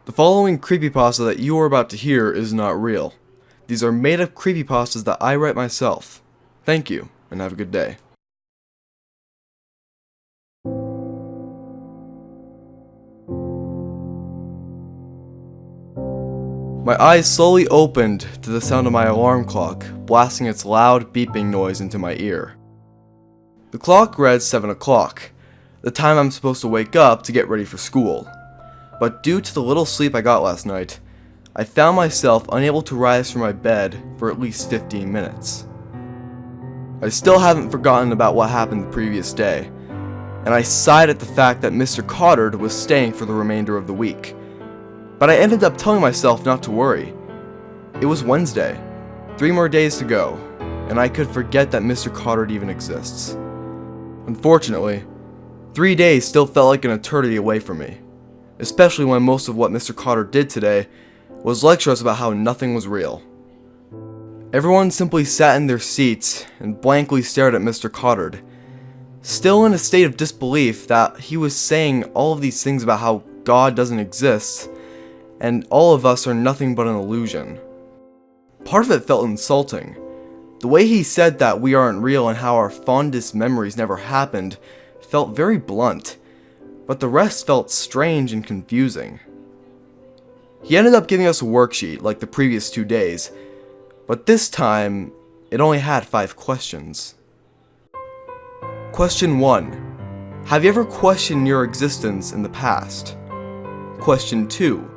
The following creepypasta that you are about to hear is not real. These are made-up creepypastas that I write myself. Thank you, and have a good day. My eyes slowly opened to the sound of my alarm clock blasting its loud beeping noise into my ear. The clock read 7 o'clock, the time I'm supposed to wake up to get ready for school. But due to the little sleep I got last night, I found myself unable to rise from my bed for at least 15 minutes. I still haven't forgotten about what happened the previous day, and I sighed at the fact that Mr. Cottard was staying for the remainder of the week. But I ended up telling myself not to worry. It was Wednesday, 3 more days to go, and I could forget that Mr. Cottard even exists. Unfortunately, 3 days still felt like an eternity away from me, especially when most of what Mr. Cottard did today was lecture us about how nothing was real. Everyone simply sat in their seats and blankly stared at Mr. Cottard, still in a state of disbelief that he was saying all of these things about how God doesn't exist, and all of us are nothing but an illusion. Part of it felt insulting. The way he said that we aren't real and how our fondest memories never happened felt very blunt, but the rest felt strange and confusing. He ended up giving us a worksheet like the previous 2 days, but this time it only had 5 questions. Question 1. Have you ever questioned your existence in the past? Question 2.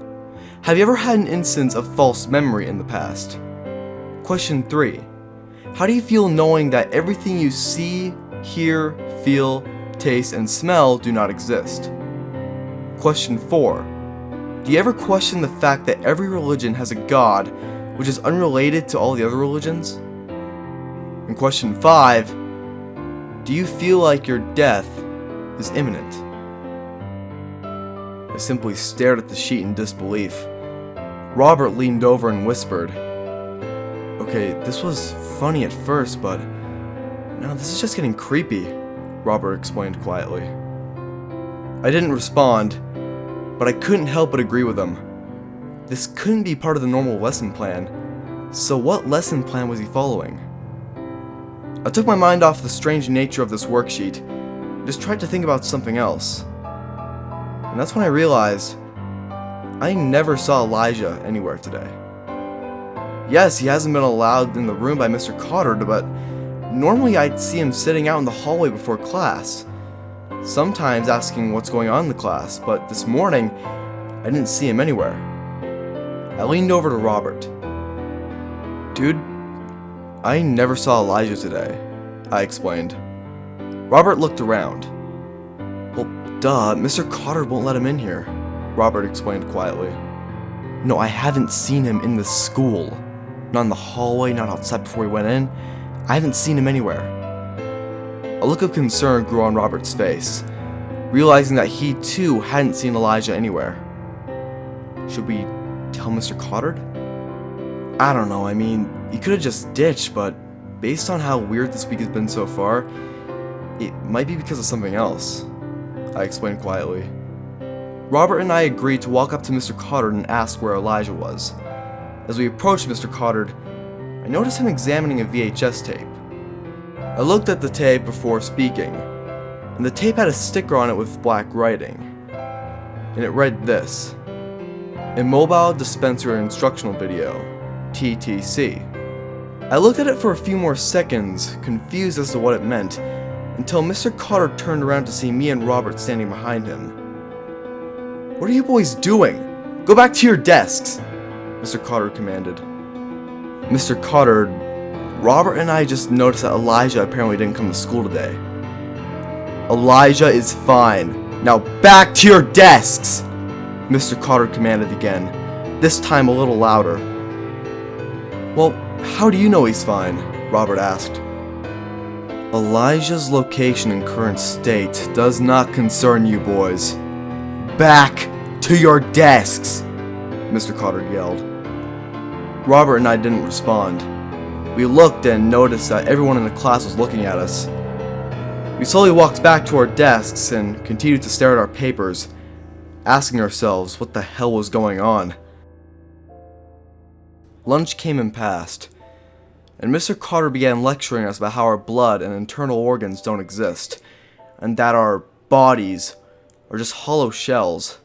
Have you ever had an instance of false memory in the past? Question 3. How do you feel knowing that everything you see, hear, feel, taste, and smell do not exist? Question 4. Do you ever question the fact that every religion has a god which is unrelated to all the other religions? And question 5. Do you feel like your death is imminent? I simply stared at the sheet in disbelief. Robert leaned over and whispered, "Okay, this was funny at first, but now this is just getting creepy," Robert explained quietly. I didn't respond, but I couldn't help but agree with him. This couldn't be part of the normal lesson plan, so what lesson plan was he following? I took my mind off the strange nature of this worksheet, and just tried to think about something else. And that's when I realized I never saw Elijah anywhere today. Yes, he hasn't been allowed in the room by Mr. Cottard, but normally I'd see him sitting out in the hallway before class, sometimes asking what's going on in the class, but this morning I didn't see him anywhere. I leaned over to Robert. "Dude, I never saw Elijah today," I explained. Robert looked around. "Well, duh, Mr. Cottard won't let him in here," Robert explained quietly. "No, I haven't seen him in the school. Not in the hallway, not outside before he went in. I haven't seen him anywhere." A look of concern grew on Robert's face, realizing that he too hadn't seen Elijah anywhere. Should we tell Mr. Cottard? I don't know, I mean, he could have just ditched, but based on how weird this week has been so far, it might be because of something else, I explained quietly. Robert and I agreed to walk up to Mr. Cottard and ask where Elijah was. As we approached Mr. Cottard, I noticed him examining a VHS tape. I looked at the tape before speaking, and the tape had a sticker on it with black writing. And it read this: Immobile Dispenser Instructional Video, T.T.C. I looked at it for a few more seconds, confused as to what it meant, until Mr. Cottard turned around to see me and Robert standing behind him. "What are you boys doing? Go back to your desks!" Mr. Cottard commanded. "Mr. Cottard, Robert and I just noticed that Elijah apparently didn't come to school today." "Elijah is fine. Now back to your desks!" Mr. Cottard commanded again, this time a little louder. "Well, how do you know he's fine?" Robert asked. "Elijah's location and current state does not concern you boys. Back to your desks!" Mr. Cottard yelled. Robert and I didn't respond. We looked and noticed that everyone in the class was looking at us. We slowly walked back to our desks and continued to stare at our papers, asking ourselves what the hell was going on. Lunch came and passed, and Mr. Carter began lecturing us about how our blood and internal organs don't exist, and that our bodies are just hollow shells.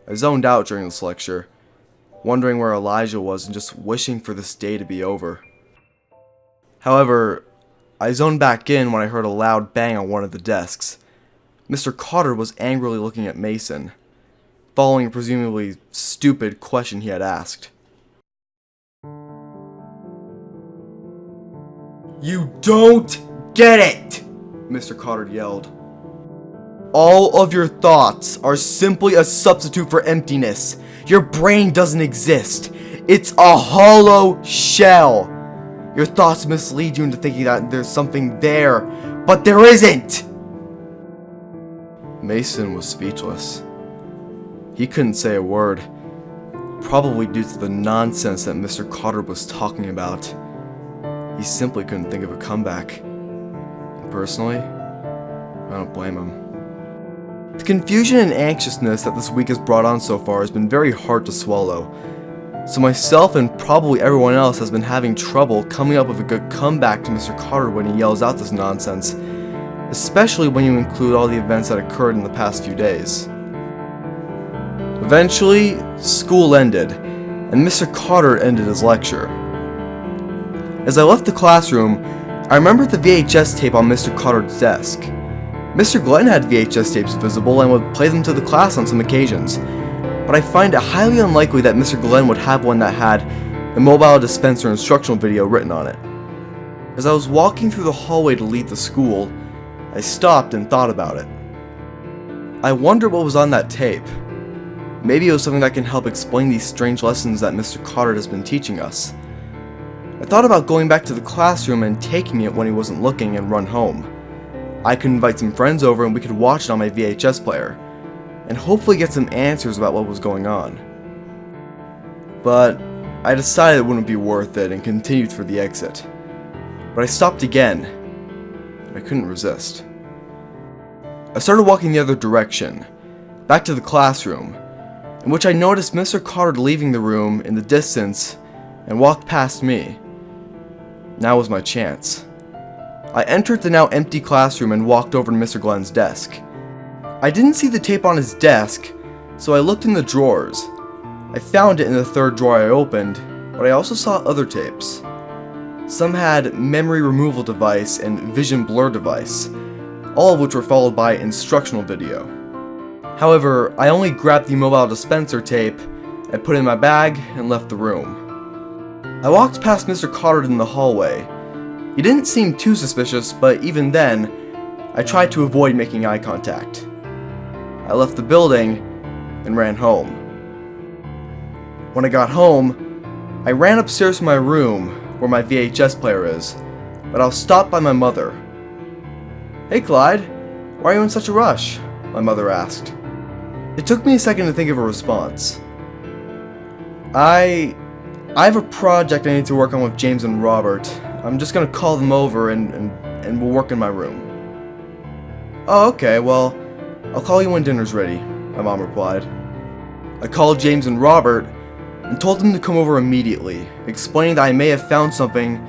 I zoned out during this lecture, wondering where Elijah was and just wishing for this day to be over. However, I zoned back in when I heard a loud bang on one of the desks. Mr. Carter was angrily looking at Mason, following a presumably stupid question he had asked. "You don't get it!" Mr. Carter yelled. "All of your thoughts are simply a substitute for emptiness. Your brain doesn't exist. It's a hollow shell. Your thoughts mislead you into thinking that there's something there, but there isn't!" Mason was speechless. He couldn't say a word, probably due to the nonsense that Mr. Carter was talking about. He simply couldn't think of a comeback. And personally, I don't blame him. The confusion and anxiousness that this week has brought on so far has been very hard to swallow. So myself and probably everyone else has been having trouble coming up with a good comeback to Mr. Carter when he yells out this nonsense, especially when you include all the events that occurred in the past few days. Eventually, school ended, and Mr. Carter ended his lecture. As I left the classroom, I remembered the VHS tape on Mr. Carter's desk. Mr. Glenn had VHS tapes visible and would play them to the class on some occasions, but I find it highly unlikely that Mr. Glenn would have one that had the mobile dispenser instructional video written on it. As I was walking through the hallway to leave the school, I stopped and thought about it. I wonder what was on that tape. Maybe it was something that can help explain these strange lessons that Mr. Carter has been teaching us. I thought about going back to the classroom and taking it when he wasn't looking and run home. I could invite some friends over and we could watch it on my VHS player, and hopefully get some answers about what was going on. But I decided it wouldn't be worth it and continued for the exit. But I stopped again, and I couldn't resist. I started walking the other direction, back to the classroom, in which I noticed Mr. Carter leaving the room in the distance and walked past me. Now was my chance. I entered the now empty classroom and walked over to Mr. Glenn's desk. I didn't see the tape on his desk, so I looked in the drawers. I found it in the third drawer I opened, but I also saw other tapes. Some had memory removal device and vision blur device, all of which were followed by instructional video. However, I only grabbed the mobile dispenser tape, I put it in my bag, and left the room. I walked past Mr. Carter in the hallway. He didn't seem too suspicious, but even then, I tried to avoid making eye contact. I left the building and ran home. When I got home, I ran upstairs to my room where my VHS player is, but I was stopped by my mother. "Hey Clyde, why are you in such a rush?" my mother asked. It took me a second to think of a response. I have a project I need to work on with James and Robert. I'm just gonna call them over and we'll work in my room. "Oh, okay, well, I'll call you when dinner's ready," my mom replied. I called James and Robert and told them to come over immediately, explaining that I may have found something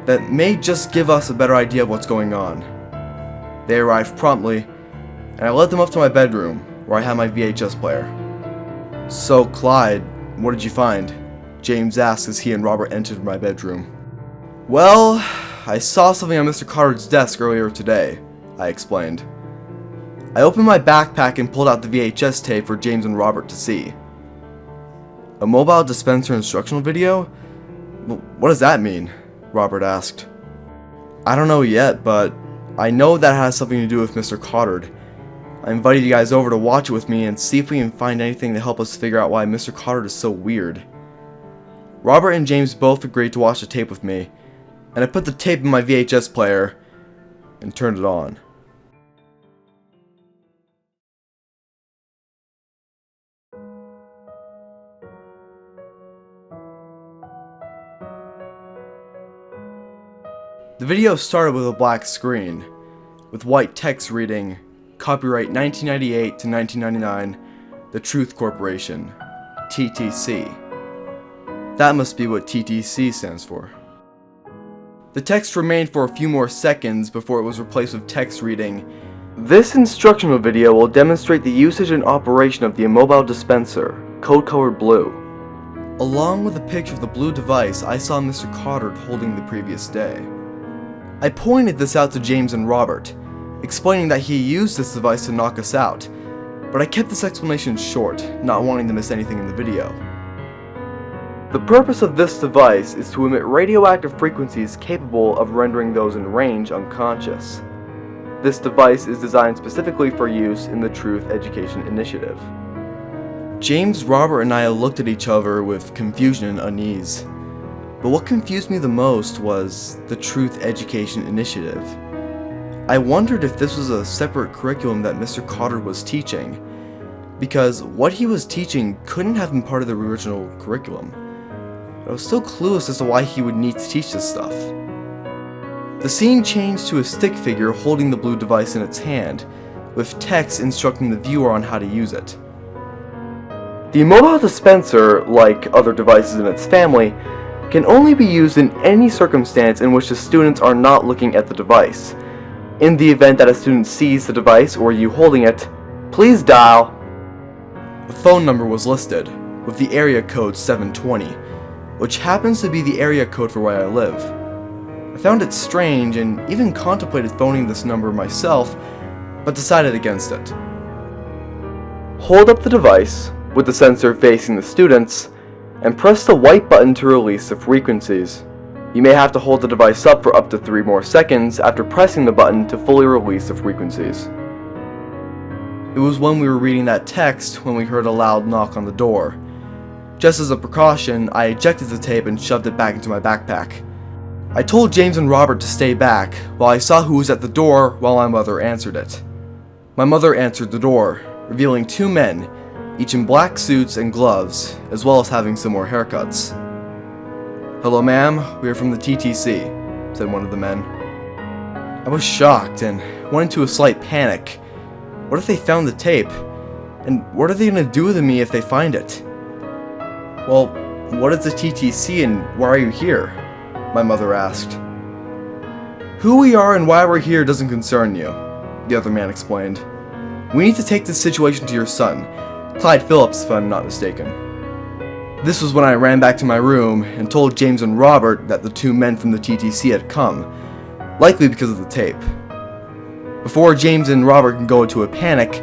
that may just give us a better idea of what's going on. They arrived promptly, and I led them up to my bedroom, where I had my VHS player. "So, Clyde, what did you find?" James asked as he and Robert entered my bedroom. "Well, I saw something on Mr. Carter's desk earlier today," I explained. I opened my backpack and pulled out the VHS tape for James and Robert to see. "A mobile dispenser instructional video? What does that mean?" Robert asked. "I don't know yet, but I know that has something to do with Mr. Carter. I invited you guys over to watch it with me and see if we can find anything to help us figure out why Mr. Carter is so weird." Robert and James both agreed to watch the tape with me, and I put the tape in my VHS player and turned it on. The video started with a black screen, with white text reading, "Copyright 1998 to 1999, the Truth Corporation, T.T.C. That must be what T.T.C stands for. The text remained for a few more seconds before it was replaced with text reading, "This instructional video will demonstrate the usage and operation of the immobile dispenser, code-colored blue." Along with a picture of the blue device I saw Mr. Coddard holding the previous day. I pointed this out to James and Robert, explaining that he used this device to knock us out, but I kept this explanation short, not wanting to miss anything in the video. The purpose of this device is to emit radioactive frequencies capable of rendering those in range unconscious. This device is designed specifically for use in the Truth Education Initiative. James, Robert, and I looked at each other with confusion and unease. But what confused me the most was the Truth Education Initiative. I wondered if this was a separate curriculum that Mr. Coddard was teaching, because what he was teaching couldn't have been part of the original curriculum. But I was still clueless as to why he would need to teach this stuff. The scene changed to a stick figure holding the blue device in its hand, with text instructing the viewer on how to use it. The immobile dispenser, like other devices in its family, can only be used in any circumstance in which the students are not looking at the device. In the event that a student sees the device or you holding it, please dial. A phone number was listed, with the area code 720, which happens to be the area code for where I live. I found it strange and even contemplated phoning this number myself, but decided against it. Hold up the device, with the sensor facing the students, and press the white button to release the frequencies. You may have to hold the device up for up to 3 more seconds after pressing the button to fully release the frequencies. It was when we were reading that text when we heard a loud knock on the door. Just as a precaution, I ejected the tape and shoved it back into my backpack. I told James and Robert to stay back while I saw who was at the door while my mother answered it. My mother answered the door, revealing 2 men, each in black suits and gloves, as well as having similar haircuts. "Hello, ma'am, we are from the T.T.C., said one of the men. I was shocked and went into a slight panic. What if they found the tape? And what are they going to do with me if they find it? Well, what is the T.T.C. and why are you here? My mother asked. Who we are and why we're here doesn't concern you, the other man explained. We need to take this situation to your son, Clyde Phillips if I'm not mistaken. This was when I ran back to my room and told James and Robert that the 2 men from the T.T.C. had come, likely because of the tape. Before James and Robert could go into a panic,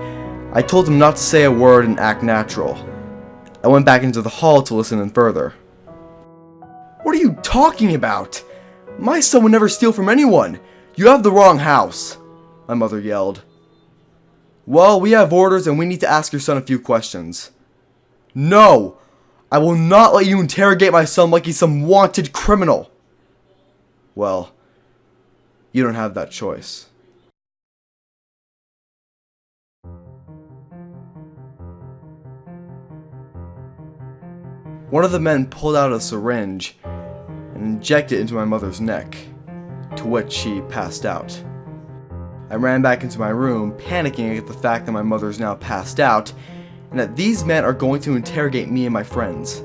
I told them not to say a word and act natural. I went back into the hall to listen in further. What are you talking about? My son would never steal from anyone. You have the wrong house, my mother yelled. Well, we have orders and we need to ask your son a few questions. No! I will not let you interrogate my son like he's some wanted criminal. Well, you don't have that choice. One of the men pulled out a syringe and injected it into my mother's neck, to which she passed out. I ran back into my room, panicking at the fact that my mother is now passed out, and that these men are going to interrogate me and my friends.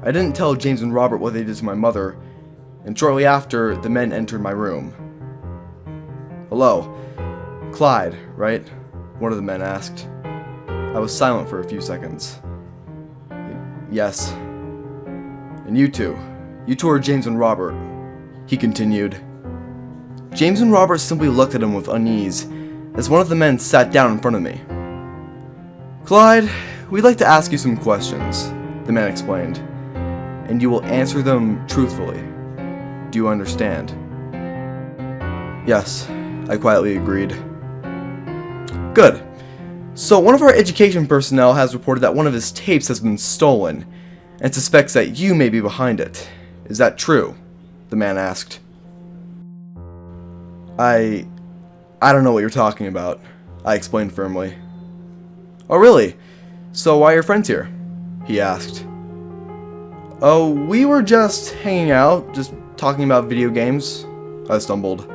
I didn't tell James and Robert what they did to my mother, and shortly after, the men entered my room. Hello, Clyde, right? One of the men asked. I was silent for a few seconds. Yes. And you two are James and Robert, he continued. James and Robert simply looked at him with unease, as one of the men sat down in front of me. Clyde, we'd like to ask you some questions, the man explained, and you will answer them truthfully. Do you understand? Yes, I quietly agreed. Good. So one of our education personnel has reported that one of his tapes has been stolen, and suspects that you may be behind it. Is that true? The man asked. I don't know what you're talking about, I explained firmly. Oh really? So why are your friends here? He asked. Oh, we were just hanging out, just talking about video games, I stumbled.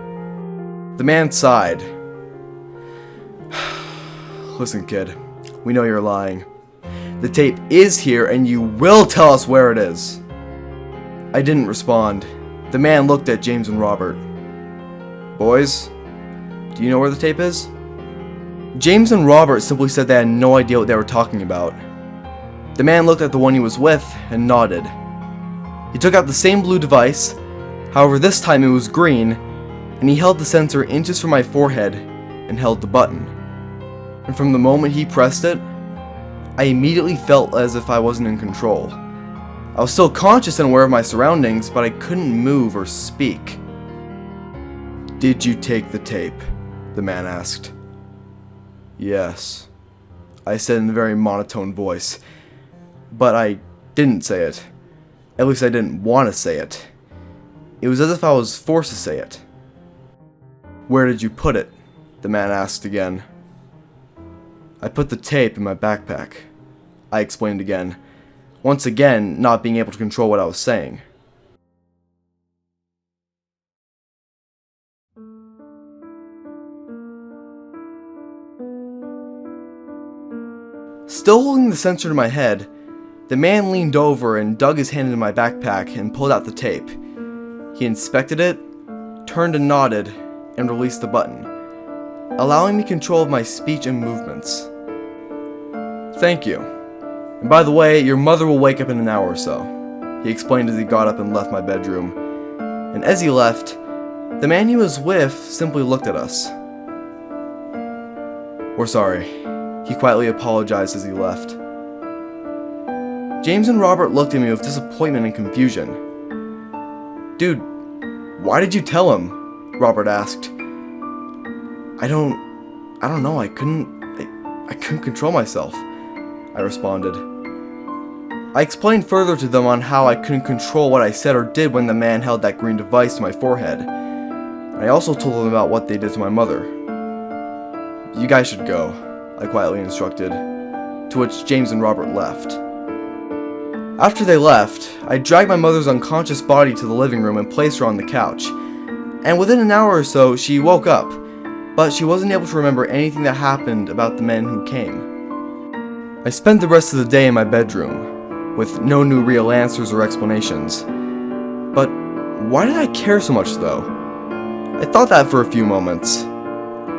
The man sighed. Listen, kid, We know you're lying. The tape is here, and you will tell us where it is." I didn't respond. The man looked at James and Robert. "Boys, do you know where the tape is?" James and Robert simply said they had no idea what they were talking about. The man looked at the one he was with and nodded. He took out the same blue device, however this time it was green, and he held the sensor inches from my forehead and held the button. And from the moment he pressed it, I immediately felt as if I wasn't in control. I was still conscious and aware of my surroundings, but I couldn't move or speak. "Did you take the tape?" the man asked. "Yes," I said in a very monotone voice, but I didn't say it. At least I didn't want to say it. It was as if I was forced to say it. "Where did you put it?" the man asked again. "I put the tape in my backpack," I explained again, once again not being able to control what I was saying. Still holding the sensor to my head, the man leaned over and dug his hand into my backpack and pulled out the tape. He inspected it, turned and nodded, and released the button, allowing me control of my speech and movements. "Thank you. And by the way, your mother will wake up in an hour or so," he explained as he got up and left my bedroom. And as he left, the man he was with simply looked at us. "We're sorry," he quietly apologized as he left. James and Robert looked at me with disappointment and confusion. "Dude, why did you tell him?" Robert asked. I don't know, I couldn't control myself," I responded. I explained further to them on how I couldn't control what I said or did when the man held that green device to my forehead. I also told them about what they did to my mother. "You guys should go," I quietly instructed, to which James and Robert left. After they left, I dragged my mother's unconscious body to the living room and placed her on the couch. And within an hour or so, she woke up, but she wasn't able to remember anything that happened about the men who came. I spent the rest of the day in my bedroom, with no new real answers or explanations. But why did I care so much though? I thought that for a few moments.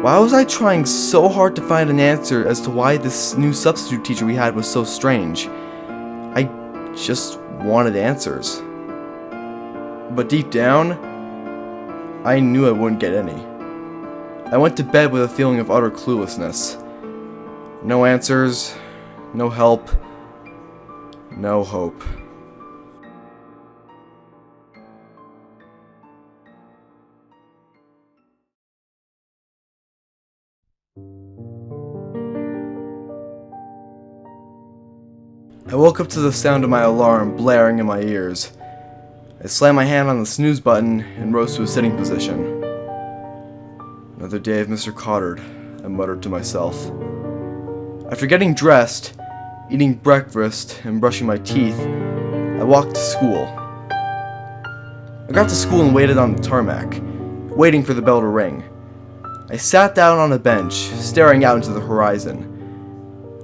Why was I trying so hard to find an answer as to why this new substitute teacher we had was so strange? I just wanted answers. But deep down, I knew I wouldn't get any. I went to bed with a feeling of utter cluelessness. No answers, no help, no hope. I woke up to the sound of my alarm blaring in my ears. I slammed my hand on the snooze button and rose to a sitting position. "Another day of Mr. Cottard," I muttered to myself. After getting dressed, eating breakfast, and brushing my teeth, I walked to school. I got to school and waited on the tarmac, waiting for the bell to ring. I sat down on a bench, staring out into the horizon,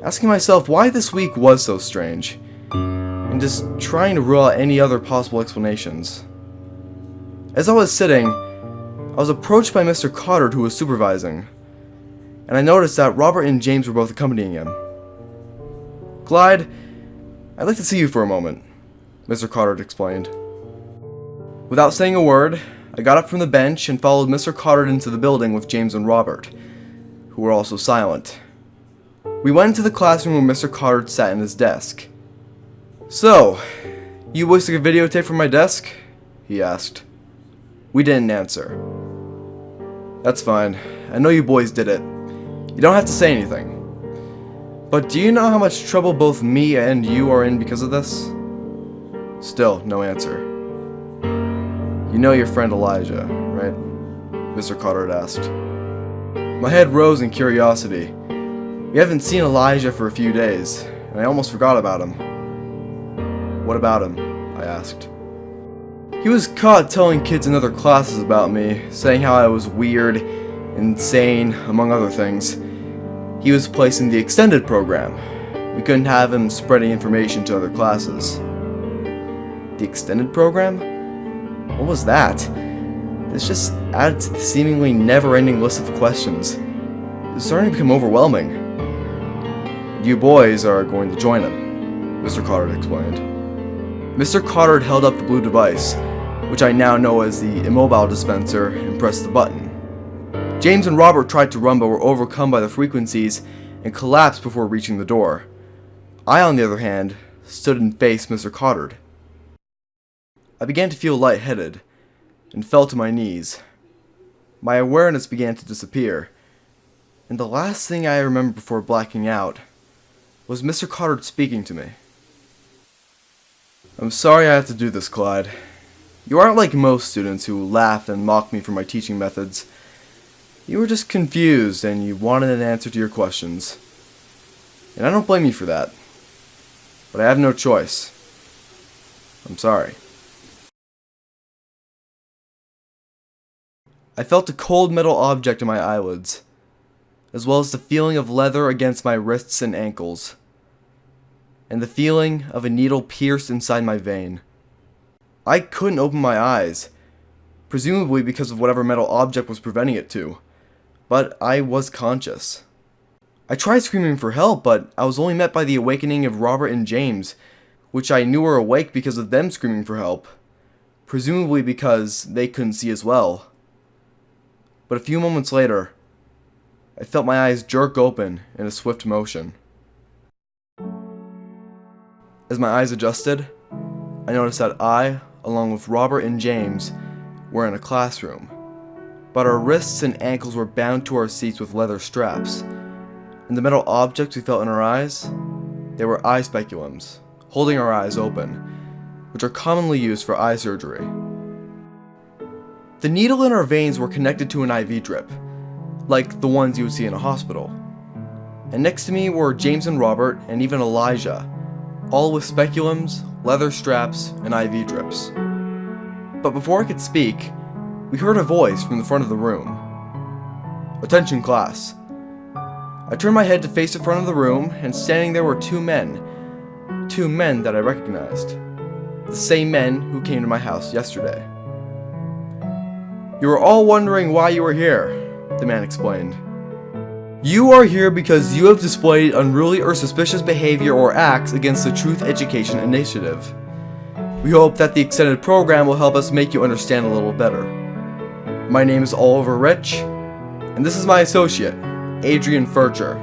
asking myself why this week was so strange, and just trying to rule out any other possible explanations. As I was sitting, I was approached by Mr. Cottard, who was supervising, and I noticed that Robert and James were both accompanying him. "Clyde, I'd like to see you for a moment," Mr. Cottard explained. Without saying a word, I got up from the bench and followed Mr. Cottard into the building with James and Robert, who were also silent. We went into the classroom where Mr. Cottard sat in his desk. "So, you boys took a videotape from my desk?" he asked. We didn't answer. "That's fine. I know you boys did it. You don't have to say anything. But do you know how much trouble both me and you are in because of this?" Still, no answer. "You know your friend Elijah, right?" Mr. Cottard asked. My head rose in curiosity. We haven't seen Elijah for a few days, and I almost forgot about him. "What about him?" I asked. "He was caught telling kids in other classes about me, saying how I was weird, insane, among other things. He was placed in the extended program. We couldn't have him spreading information to other classes. The extended program? What was that? This just added to the seemingly never-ending list of questions. It's starting to become overwhelming. You boys are going to join him, Mr. Cottard explained. Mr. Cottard held up the blue device, which I now know as the immobile dispenser, and pressed the button. James and Robert tried to run but were overcome by the frequencies and collapsed before reaching the door. I, on the other hand, stood and faced Mr. Cottard. I began to feel lightheaded and fell to my knees. My awareness began to disappear, and the last thing I remember before blacking out was Mr. Cottard speaking to me. I'm sorry I have to do this, Clyde. You aren't like most students who laugh and mock me for my teaching methods. You were just confused and you wanted an answer to your questions. And I don't blame you for that. But I have no choice. I'm sorry. I felt a cold metal object in my eyelids, as well as the feeling of leather against my wrists and ankles, and the feeling of a needle pierced inside my vein. I couldn't open my eyes, presumably because of whatever metal object was preventing it to, but I was conscious. I tried screaming for help, but I was only met by the awakening of Robert and James, which I knew were awake because of them screaming for help, presumably because they couldn't see as well. But a few moments later, I felt my eyes jerk open in a swift motion. As my eyes adjusted, I noticed that I, along with Robert and James, were in a classroom, but our wrists and ankles were bound to our seats with leather straps, and the metal objects we felt in our eyes, they were eye speculums, holding our eyes open, which are commonly used for eye surgery. The needle in our veins were connected to an IV drip, like the ones you would see in a hospital. And next to me were James and Robert, and even Elijah, all with speculums, leather straps, and IV drips. But before I could speak, we heard a voice from the front of the room. "Attention, class." I turned my head to face the front of the room, and standing there were two men that I recognized. The same men who came to my house yesterday. "You are all wondering why you are here," the man explained. "You are here because you have displayed unruly or suspicious behavior or acts against the Truth Education Initiative. We hope that the extended program will help us make you understand a little better. My name is Oliver Rich, and this is my associate, Adrian Furcher,"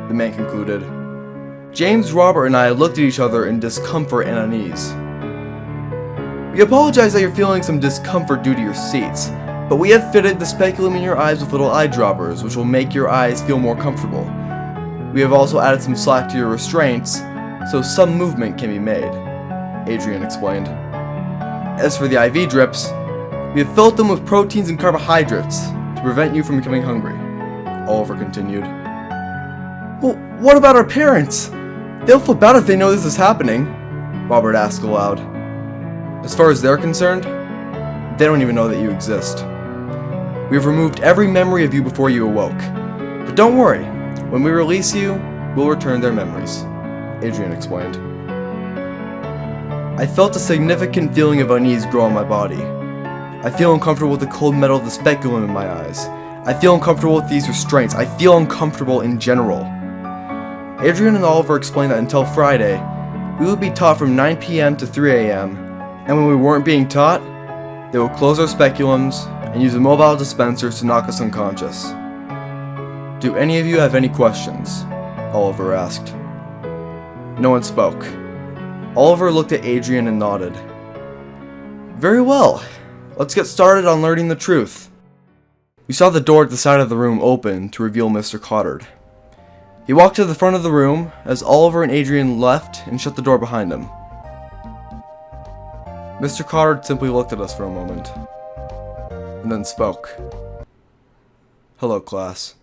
the man concluded. James, Robert, and I looked at each other in discomfort and unease. "We apologize that you're feeling some discomfort due to your seats, but we have fitted the speculum in your eyes with little eye droppers, which will make your eyes feel more comfortable. We have also added some slack to your restraints, so some movement can be made," Adrian explained. "As for the IV drips, we have filled them with proteins and carbohydrates to prevent you from becoming hungry," Oliver continued. "Well, what about our parents? They'll flip out if they know this is happening," Robert asked aloud. "As far as they're concerned, they don't even know that you exist. We have removed every memory of you before you awoke. But don't worry, when we release you, we'll return their memories," Adrian explained. I felt a significant feeling of unease grow in my body. I feel uncomfortable with the cold metal of the speculum in my eyes. I feel uncomfortable with these restraints. I feel uncomfortable in general. Adrian and Oliver explained that until Friday, we would be taught from 9 p.m. to 3 a.m., and when we weren't being taught, they would close our speculums and use mobile dispensers to knock us unconscious. "Do any of you have any questions?" Oliver asked. No one spoke. Oliver looked at Adrian and nodded. "Very well. Let's get started on learning the truth." We saw the door at the side of the room open to reveal Mr. Cottard. He walked to the front of the room as Oliver and Adrian left and shut the door behind him. Mr. Cottard simply looked at us for a moment, and then spoke. "Hello, class."